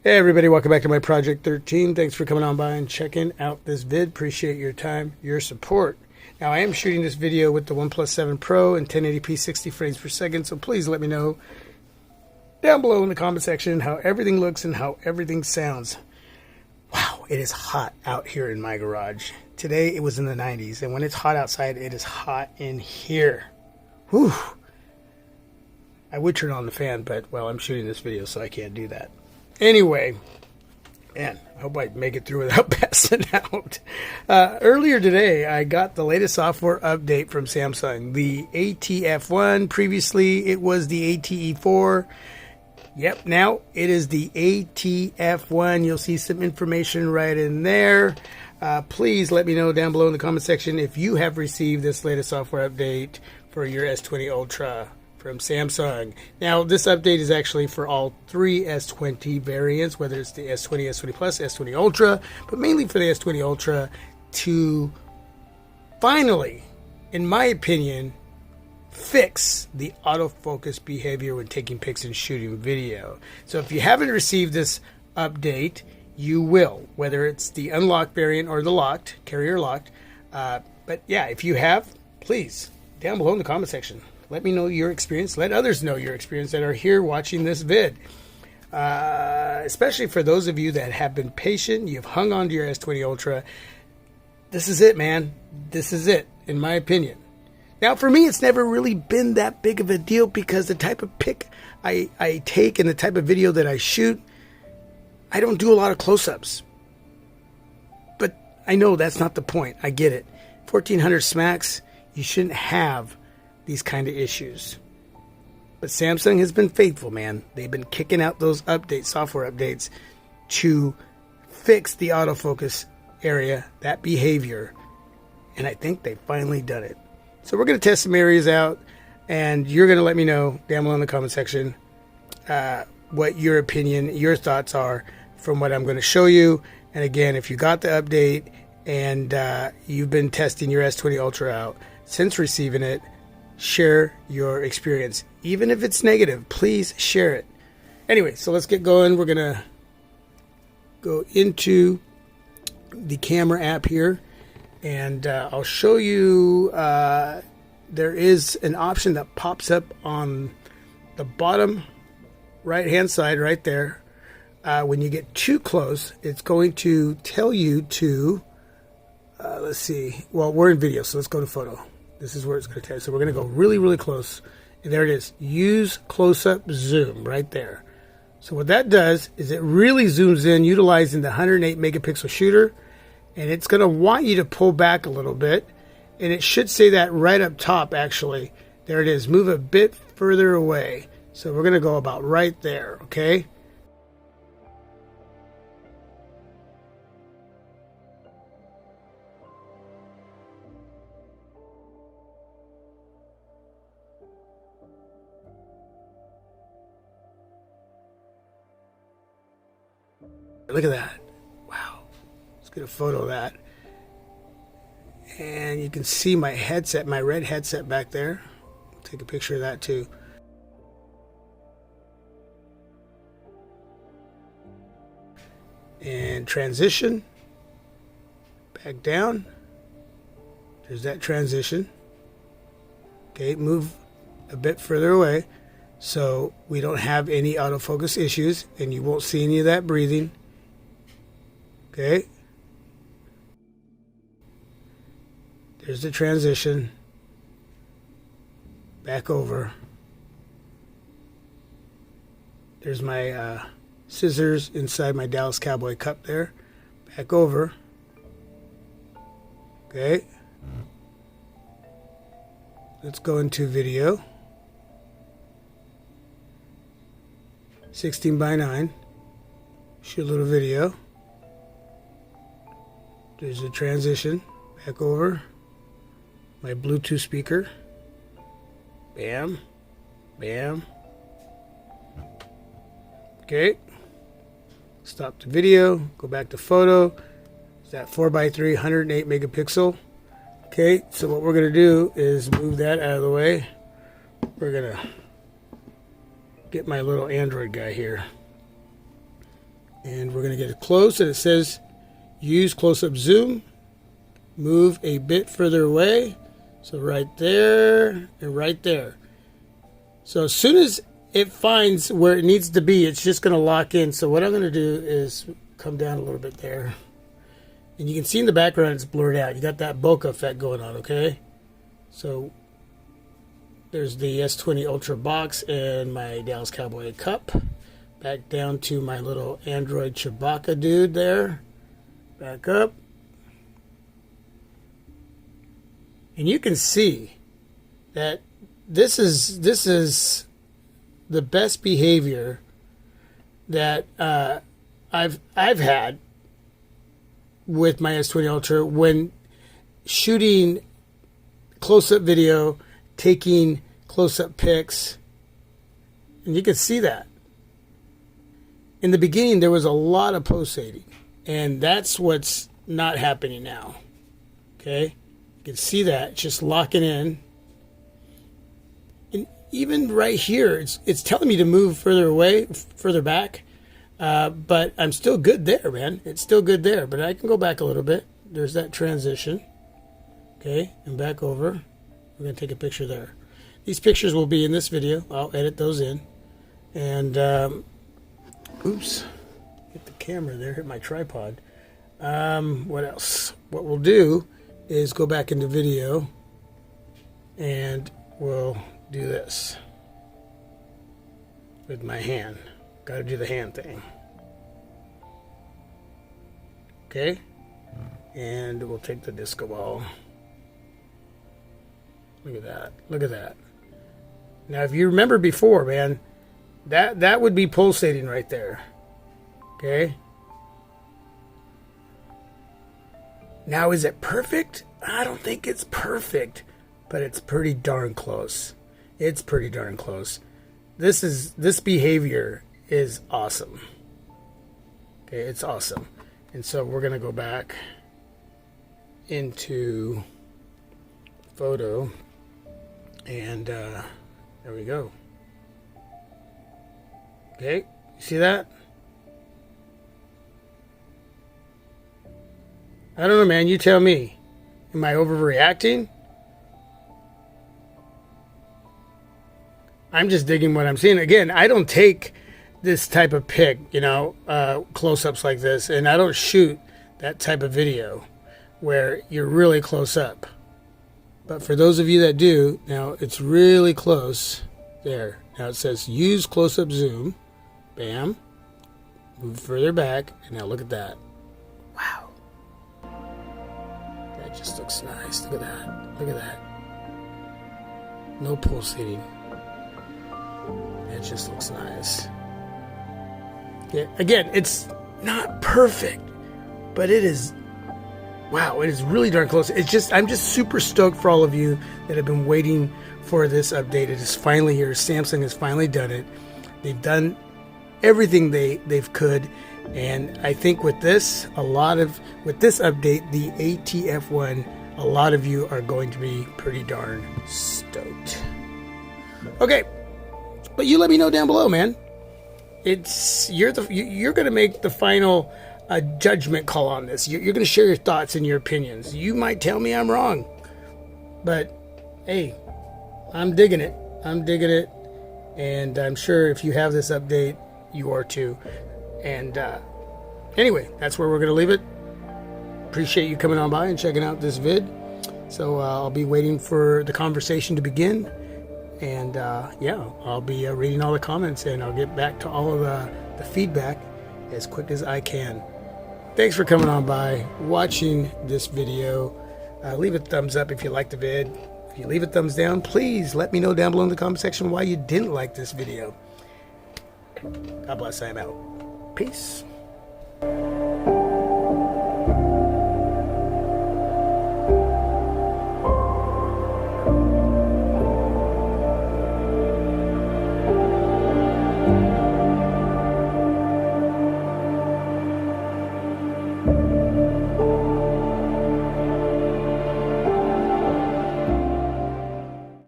Hey everybody, welcome back to my Project 13. Thanks for coming on by and checking out this vid. Appreciate your time, your support. Now I am shooting this video with the OnePlus 7 Pro in 1080p 60 frames per second, so please let me know down below in the comment section how everything looks and how everything sounds. Wow, it is hot out here in my garage. Today it was in the 90s, and when it's hot outside, it is hot in here. Whew. I would turn on the fan, but well, I'm shooting this video, so I can't do that. Anyway, man, I hope I make it through without passing out. Earlier today, I got the latest software update from Samsung, the ATF1. Previously, it was the ATE4. Yep, now it is the ATF1. You'll see some information right in there. Please let me know down below in the comment section if you have received this latest software update for your S20 Ultra from Samsung. Now, this update is actually for all three S20 variants, whether it's the S20, S20 Plus, S20 Ultra, but mainly for the S20 Ultra to finally, in my opinion, fix the autofocus behavior when taking pics and shooting video. So if you haven't received this update, you will, whether it's the unlocked variant or the locked, carrier locked. But yeah, if you have, please, down below in the comment section, let me know your experience. Let others know your experience that are here watching this vid. Especially for those of you that have been patient, you've hung on to your S20 Ultra. This is it, man. This is it, in my opinion. Now, for me, it's never really been that big of a deal because the type of pic I take and the type of video that I shoot, I don't do a lot of close-ups. But I know that's not the point. I get it. 1400 smacks, you shouldn't have these kind of issues. But Samsung has been faithful, man. They've been kicking out those updates, software updates, to fix the autofocus area, that behavior. And I think they've finally done it. So we're going to test some areas out, and you're going to let me know down below in the comment section what your opinion, your thoughts are from what I'm going to show you. And again, if you got the update and you've been testing your S20 Ultra out since receiving it, share your experience. Even if it's negative, please share it. Anyway, so let's get going. We're going to go into the camera app here, and I'll show you there is an option that pops up on the bottom right hand side right there. When you get too close, it's going to tell you to let's see, well, we're in video, so let's go to photo. This is where it's going to tell you. So we're going to go really, really close. And there it is. Use close-up zoom right there. So what that does is it really zooms in utilizing the 108 megapixel shooter. And it's going to want you to pull back a little bit. And it should say that right up top, actually. There it is. Move a bit further away. So we're going to go about right there, okay? Look at that. Wow. Let's get a photo of that. And you can see my headset, my red headset back there. Take a picture of that too. And transition. Back down. There's that transition. Okay, move a bit further away so we don't have any autofocus issues and you won't see any of that breathing. Okay, there's the transition, back over. There's my scissors inside my Dallas Cowboy cup there, back over. Okay, let's go into video, 16:9, shoot a little video. There's a transition, back over, my Bluetooth speaker, bam, bam. Okay, stop the video, go back to photo. It's that 4x3 108 megapixel. Okay, so what we're going to do is move that out of the way. We're going to get my little Android guy here. And we're going to get it close, and it says use close-up zoom. Move a bit further away. So right there and right there. So as soon as it finds where it needs to be, it's just going to lock in. So what I'm going to do is come down a little bit there. And you can see in the background it's blurred out. You got that bokeh effect going on, okay? So there's the S20 Ultra box and my Dallas Cowboy cup. Back down to my little Android Chewbacca dude there. Back up. And you can see that this is the best behavior that I've had with my S20 Ultra when shooting close-up video, taking close-up pics, and you can see that. In the beginning, there was a lot of pulsating, and that's what's not happening now. Okay, you can see that just locking in, and even right here, it's telling me to move further away, further back, but I'm still good there, man. It's still good there, but I can go back a little bit. There's that transition. Okay, and back over. We're gonna take a picture there. These pictures will be in this video. I'll edit those in, and oops, hit the camera there, hit my tripod. What else? What we'll do is go back into video and we'll do this with my hand. Got to do the hand thing. Okay, and we'll take the disco ball. Look at that. Look at that. Now, if you remember before, man, that would be pulsating right there. Okay. Now, is it perfect? I don't think it's perfect, but it's pretty darn close. It's pretty darn close. This behavior is awesome. Okay, it's awesome. And so we're gonna go back into photo, and there we go. Okay, you see that? I don't know, man. You tell me. Am I overreacting? I'm just digging what I'm seeing. Again, I don't take this type of pic, close-ups like this, and I don't shoot that type of video where you're really close up. But for those of you that do, now it's really close there. Now it says use close-up zoom. Bam. Move further back, and now look at that. Wow. That just looks nice. Look at that. Look at that. No pulsating. That just looks nice. Yeah, again, it's not perfect, but it is, wow, it is really darn close. I'm just super stoked for all of you that have been waiting for this update. It is finally here. Samsung has finally done it. They've done everything they've could, and I think with this update, the ATF1, a lot of you are going to be pretty darn stoked. Okay, but you let me know down below, man. You're going to make the final judgment call on this. You're going to share your thoughts and your opinions. You might tell me I'm wrong, but hey, I'm digging it. And I'm sure if you have this update, you are too. And anyway, that's where we're going to leave it. Appreciate you coming on by and checking out this vid. So I'll be waiting for the conversation to begin. And I'll be reading all the comments, and I'll get back to all of the feedback as quick as I can. Thanks for coming on by, watching this video. Leave a thumbs up if you liked the vid. If you leave a thumbs down, please let me know down below in the comment section why you didn't like this video. God bless. I am out. Peace.